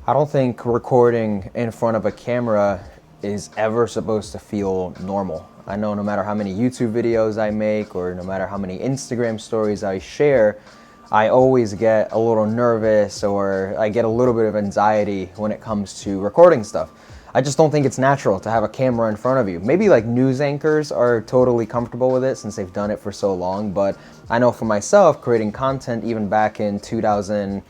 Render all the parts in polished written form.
I don't think recording in front of a camera is ever supposed to feel normal. I know no matter how many YouTube videos I make or no matter how many Instagram stories I share, I always get a little nervous or I get a little bit of anxiety when it comes to recording stuff. I just don't think it's natural to have a camera in front of you. Maybe like news anchors are totally comfortable with it since they've done it for so long, but I know for myself, creating content even back in 2000,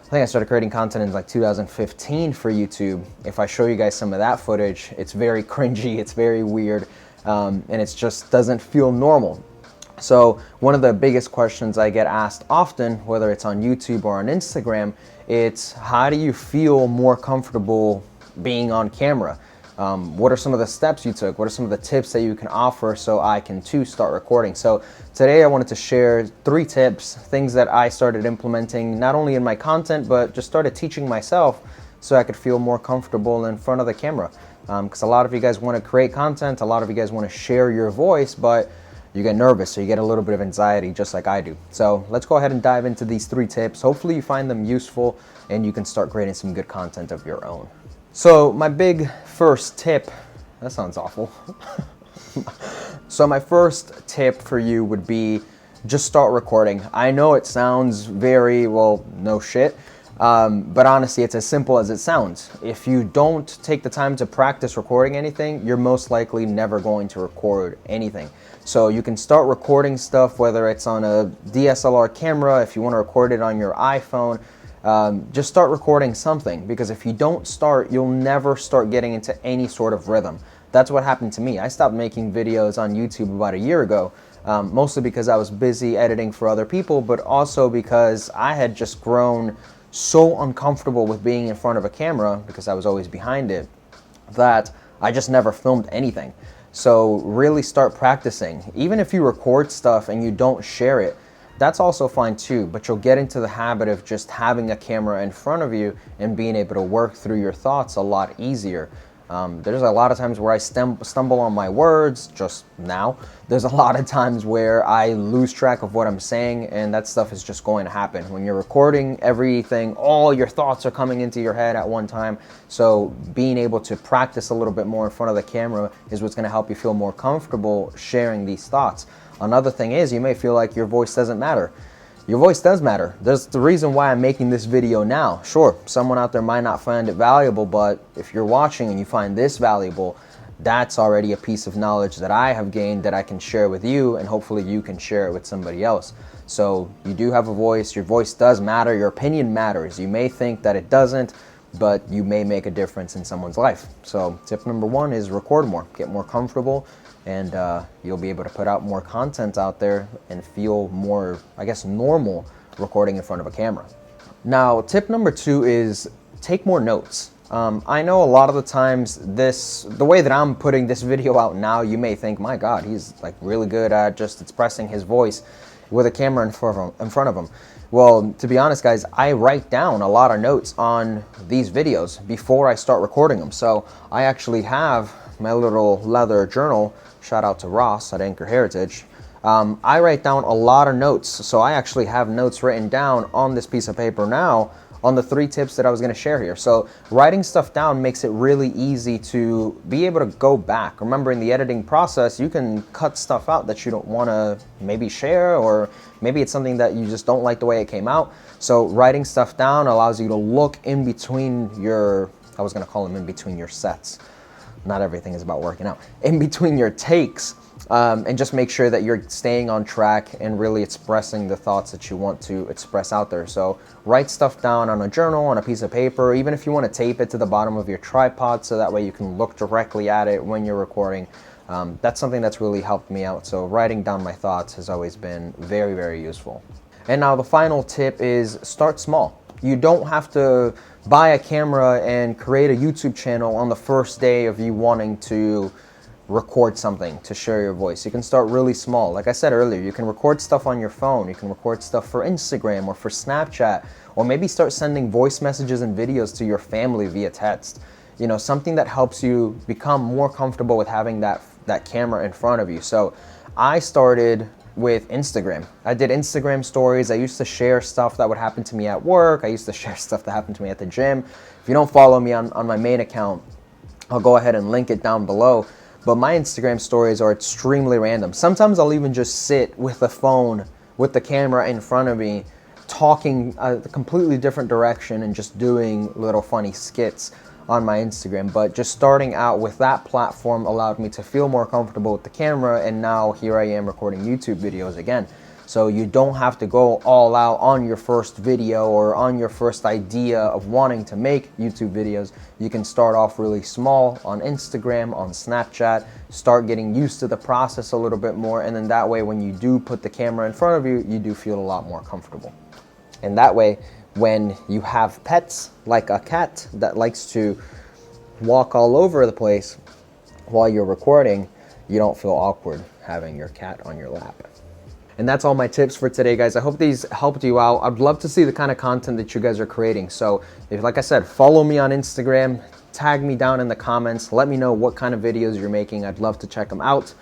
I think I started creating content in like 2015 for YouTube. If I show you guys some of that footage, it's very cringy, it's very weird, and it just doesn't feel normal. So one of the biggest questions I get asked often, whether it's on YouTube or on Instagram, it's how do you feel more comfortable being on camera? What are some of the steps you took? What are some of the tips that you can offer so I can too start recording? So today I wanted to share 3 tips, things that I started implementing not only in my content, but just started teaching myself so I could feel more comfortable in front of the camera. Because a lot of you guys want to create content, a lot of you guys want to share your voice, but you get nervous, so you get a little bit of anxiety just like I do. So let's go ahead and dive into these 3 tips. Hopefully you find them useful and you can start creating some good content of your own. So my big first tip, that sounds awful. So my first tip for you would be just start recording. I know it sounds very, well, no shit, but honestly, it's as simple as it sounds. If you don't take the time to practice recording anything, you're most likely never going to record anything. So you can start recording stuff, whether it's on a DSLR camera, if you want to record it on your iPhone, just start recording something, because if you don't start, you'll never start getting into any sort of rhythm. That's what happened to me. I stopped making videos on YouTube about a year ago, mostly because I was busy editing for other people, but also because I had just grown so uncomfortable with being in front of a camera, because I was always behind it, that I just never filmed anything. So really start practicing. Even if you record stuff and you don't share it, that's also fine too, but you'll get into the habit of just having a camera in front of you and being able to work through your thoughts a lot easier. There's a lot of times where I stumble on my words, just now. There's a lot of times where I lose track of what I'm saying, and that stuff is just going to happen. When you're recording everything, all your thoughts are coming into your head at one time. So being able to practice a little bit more in front of the camera is what's going to help you feel more comfortable sharing these thoughts. Another thing is, you may feel like your voice doesn't matter. Your voice does matter. There's the reason why I'm making this video now. Sure, someone out there might not find it valuable, but if you're watching and you find this valuable, that's already a piece of knowledge that I have gained that I can share with you, and hopefully you can share it with somebody else. So you do have a voice. Your voice does matter. Your opinion matters. You may think that it doesn't, but you may make a difference in someone's life. So tip number 1 is record more, get more comfortable, and you'll be able to put out more content out there and feel more, I guess, normal recording in front of a camera. Now, tip number 2 is take more notes. I know a lot of the times the way that I'm putting this video out now, you may think, my God, he's like really good at just expressing his voice with a camera in front of him. Well, to be honest, guys, I write down a lot of notes on these videos before I start recording them. So I actually have my little leather journal. Shout out to Ross at Anchor Heritage. I write down a lot of notes. So I actually have notes written down on this piece of paper now on the 3 tips that I was going to share here. So writing stuff down makes it really easy to be able to go back. Remember, in the editing process, you can cut stuff out that you don't want to maybe share, or maybe it's something that you just don't like the way it came out. So writing stuff down allows you to look in between your, I was going to call them in between your sets. Not everything is about working out. In between your takes, and just make sure that you're staying on track and really expressing the thoughts that you want to express out there. So write stuff down on a journal, on a piece of paper, even if you want to tape it to the bottom of your tripod so that way you can look directly at it when you're recording. That's something that's really helped me out. So writing down my thoughts has always been very, very useful. And now the final tip is start small. You don't have to buy a camera and create a YouTube channel on the first day of you wanting to record something to share your voice. You can start really small. Like I said earlier, you can record stuff on your phone. You can record stuff for Instagram or for Snapchat, or maybe start sending voice messages and videos to your family via text. You know, something that helps you become more comfortable with having that camera in front of you. So I started with Instagram. I did Instagram stories. I used to share stuff that would happen to me at work. I used to share stuff that happened to me at the gym. If you don't follow me on my main account, I'll go ahead and link it down below. But my Instagram stories are extremely random. Sometimes I'll even just sit with the phone, with the camera in front of me, talking a completely different direction and just doing little funny skits on my Instagram. But just starting out with that platform allowed me to feel more comfortable with the camera, and now here I am recording YouTube videos again. So you don't have to go all out on your first video or on your first idea of wanting to make YouTube videos. You can start off really small on Instagram, on Snapchat, start getting used to the process a little bit more, and then that way when you do put the camera in front of you, you do feel a lot more comfortable. And that way, when you have pets, like a cat that likes to walk all over the place while you're recording, you don't feel awkward having your cat on your lap. And that's all my tips for today, guys. I hope these helped you out. I'd love to see the kind of content that you guys are creating. So if, like I said, follow me on Instagram, tag me down in the comments, let me know what kind of videos you're making. I'd love to check them out.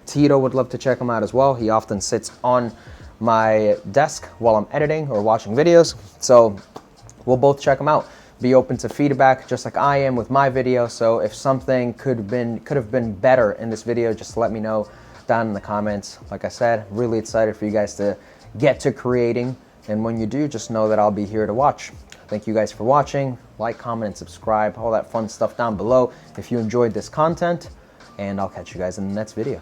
Tito would love to check them out as well. He often sits on my desk while I'm editing or watching videos. So we'll both check them out. Be open to feedback just like I am with my video. So if something could have been better in this video, just let me know down in the comments. Like I said, really excited for you guys to get to creating, and when you do, just know that I'll be here to watch. Thank you guys for watching. Like, comment, and subscribe, all that fun stuff down below if you enjoyed this content, and I'll catch you guys in the next video.